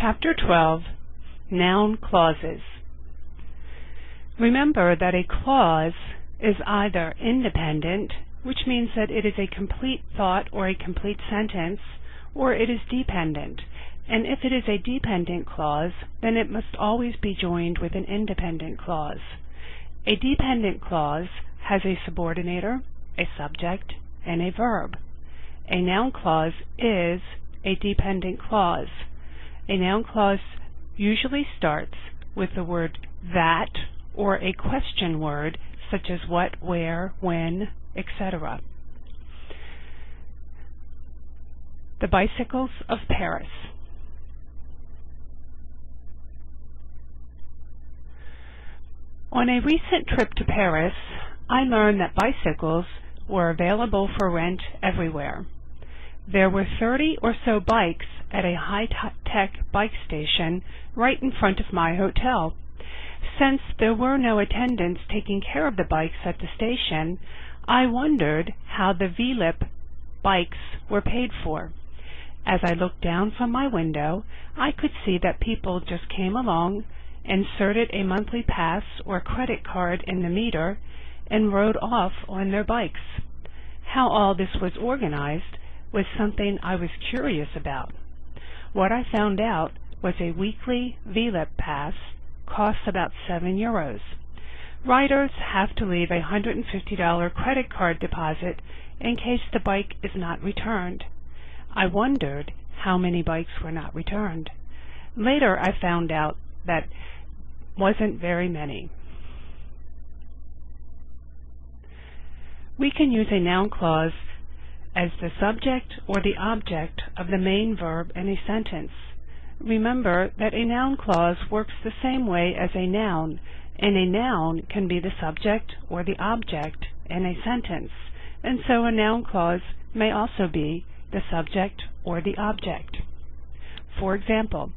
Chapter 12, Noun Clauses. Remember that a clause is either independent, which means that it is a complete thought or a complete sentence, or it is dependent. And if it is a dependent clause, then it must always be joined with an independent clause. A dependent clause has a subordinator, a subject, and a verb. A noun clause is a dependent clause. A noun clause usually starts with the word that or a question word such as what, where, when, etc. The bicycles of Paris. On a recent trip to Paris, I learned that bicycles were available for rent everywhere. There were 30 or so bikes at a high-tech bike station right in front of my hotel. Since there were no attendants taking care of the bikes at the station, I wondered how the VLIP bikes were paid for. As I looked down from my window, I could see that people just came along, inserted a monthly pass or credit card in the meter, and rode off on their bikes. How all this was organized was something I was curious about. What I found out was a weekly VLIP pass costs about €7. Riders have to leave a $150 credit card deposit in case the bike is not returned. I wondered how many bikes were not returned. Later I found out that wasn't very many. We can use a noun clause as the subject or the object of the main verb in a sentence. Remember that a noun clause works the same way as a noun, and a noun can be the subject or the object in a sentence, and so a noun clause may also be the subject or the object. For example,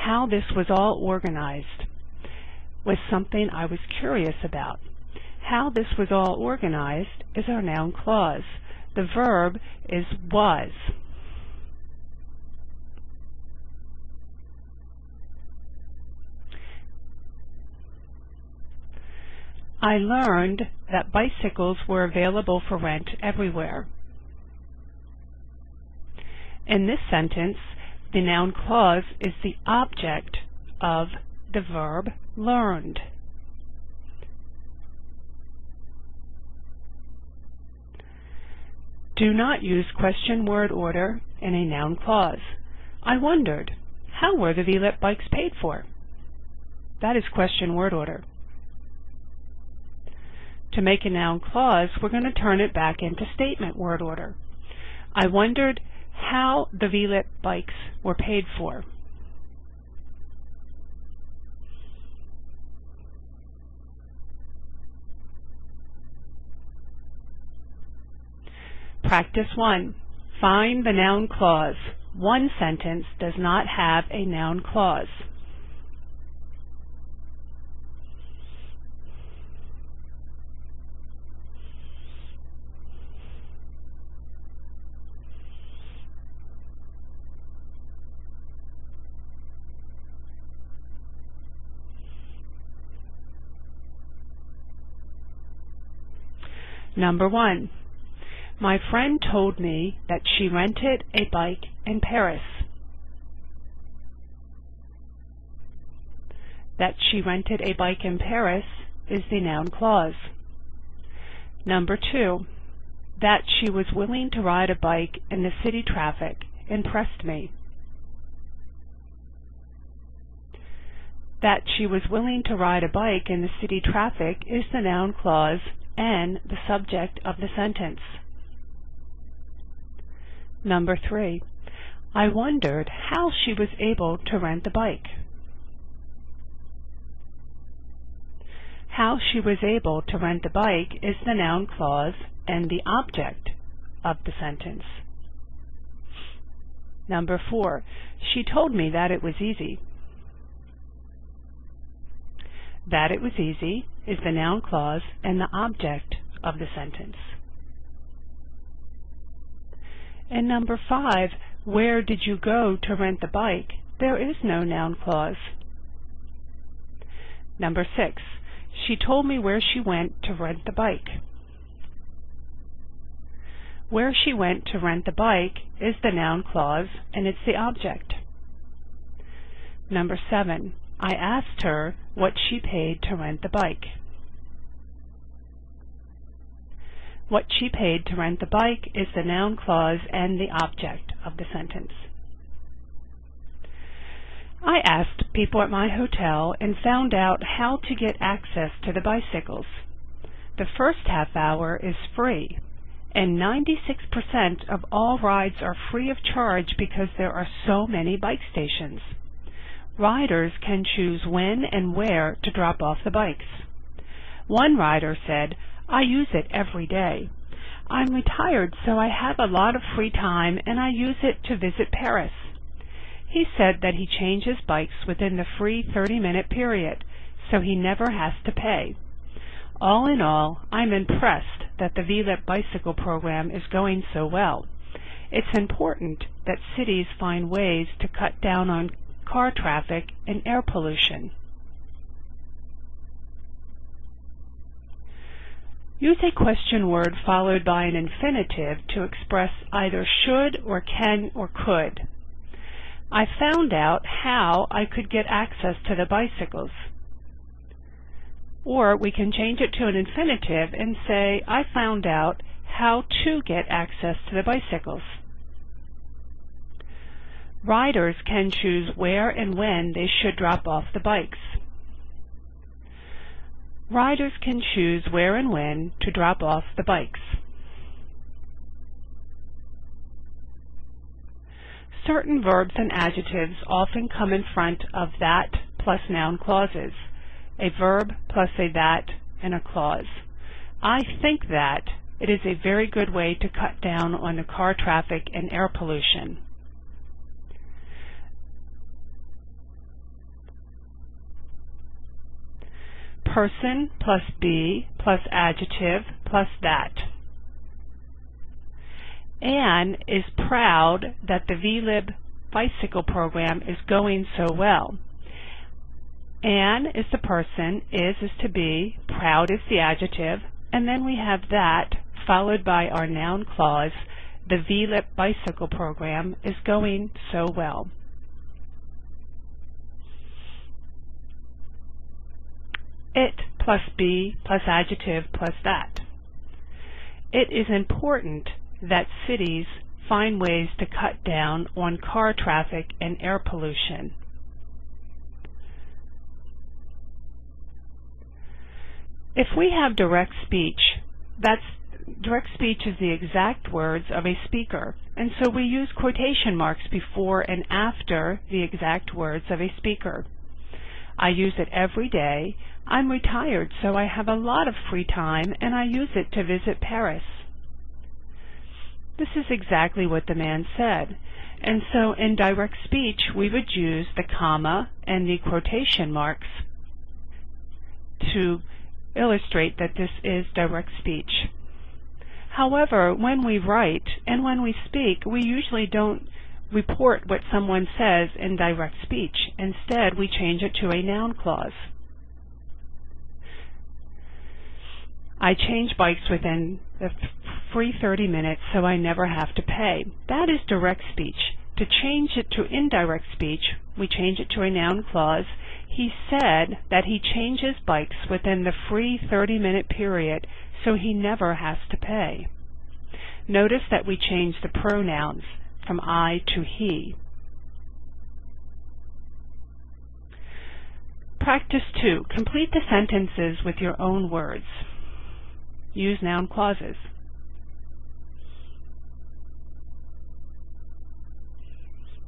how this was all organized was something I was curious about. How this was all organized is our noun clause. The verb is was. I learned that bicycles were available for rent everywhere. In this sentence, the noun clause is the object of the verb learned. Do not use question word order in a noun clause. I wondered, how were the VLIP bikes paid for? That is question word order. To make a noun clause, we're going to turn it back into statement word order. I wondered how the VLIP bikes were paid for. Practice 1. Find the noun clause. One sentence does not have a noun clause. Number 1. My friend told me that she rented a bike in Paris. That she rented a bike in Paris is the noun clause. Number 2. That she was willing to ride a bike in the city traffic impressed me. That she was willing to ride a bike in the city traffic is the noun clause and the subject of the sentence. Number 3. I wondered how she was able to rent the bike. How she was able to rent the bike is the noun clause and the object of the sentence. Number 4. She told me that it was easy. That it was easy is the noun clause and the object of the sentence. And number 5, where did you go to rent the bike, There is no noun clause. Number 6. She told me where she went to rent the bike. Where she went to rent the bike is the noun clause, and it's the object. Number 7. I asked her what she paid to rent the bike. What she paid to rent the bike is the noun clause and the object of the sentence. I asked people at my hotel and found out how to get access to the bicycles. The first half hour is free, and 96% of all rides are free of charge because there are so many bike stations. Riders can choose when and where to drop off the bikes. One rider said, "I use it every day. I'm retired, so I have a lot of free time and I use it to visit Paris." He said that he changes bikes within the free 30-minute period, so he never has to pay. All in all, I'm impressed that the VLIP bicycle program is going so well. It's important that cities find ways to cut down on car traffic and air pollution. Use a question word followed by an infinitive to express either should or can or could. I found out how I could get access to the bicycles. Or we can change it to an infinitive and say, I found out how to get access to the bicycles. Riders can choose where and when they should drop off the bikes. Riders can choose where and when to drop off the bikes. Certain verbs and adjectives often come in front of that plus noun clauses, a verb plus a that and a clause. I think that it is a very good way to cut down on the car traffic and air pollution. Person plus be plus adjective plus that. Anne is proud that the VLIB bicycle program is going so well. Anne is the person, is to be, proud is the adjective, and then we have that followed by our noun clause, the VLIB bicycle program is going so well. It plus be plus adjective plus that. It is important that cities find ways to cut down on car traffic and air pollution. If we have direct speech, direct speech is the exact words of a speaker, and so we use quotation marks before and after the exact words of a speaker. I use it every day. I'm retired, so I have a lot of free time, and I use it to visit Paris. This is exactly what the man said, and so in direct speech we would use the comma and the quotation marks to illustrate that this is direct speech. However, when we write and when we speak, we usually don't report what someone says in direct speech. Instead, we change it to a noun clause. I change bikes within the free 30 minutes, so I never have to pay. That is direct speech. To change it to indirect speech, we change it to a noun clause. He said that he changes bikes within the free 30-minute period, so he never has to pay. Notice that we change the pronouns from I to he. Practice 2. Complete the sentences with your own words. Use noun clauses.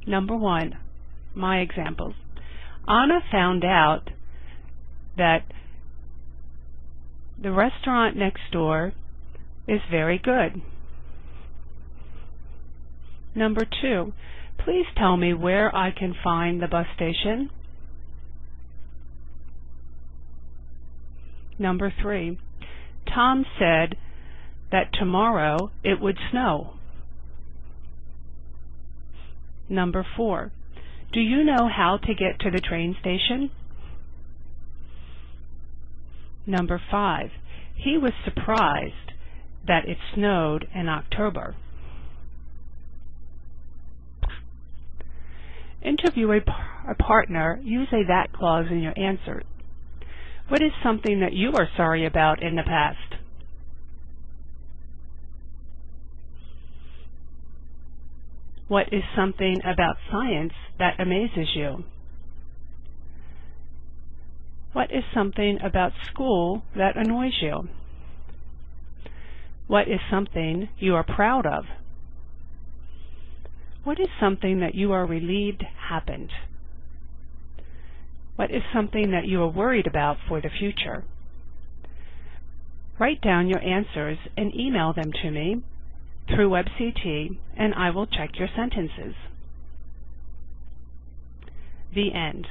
Number 1. My examples. Anna found out that the restaurant next door is very good. Number 2. Please tell me where I can find the bus station. Number 3. Tom said that tomorrow it would snow. Number 4. Do you know how to get to the train station? Number 5. He was surprised that it snowed in October. Interview a partner. Use a that clause in your answer. What is something that you are sorry about in the past? What is something about science that amazes you? What is something about school that annoys you? What is something you are proud of? What is something that you are relieved happened? What is something that you are worried about for the future? Write down your answers and email them to me through WebCT, and I will check your sentences. The end.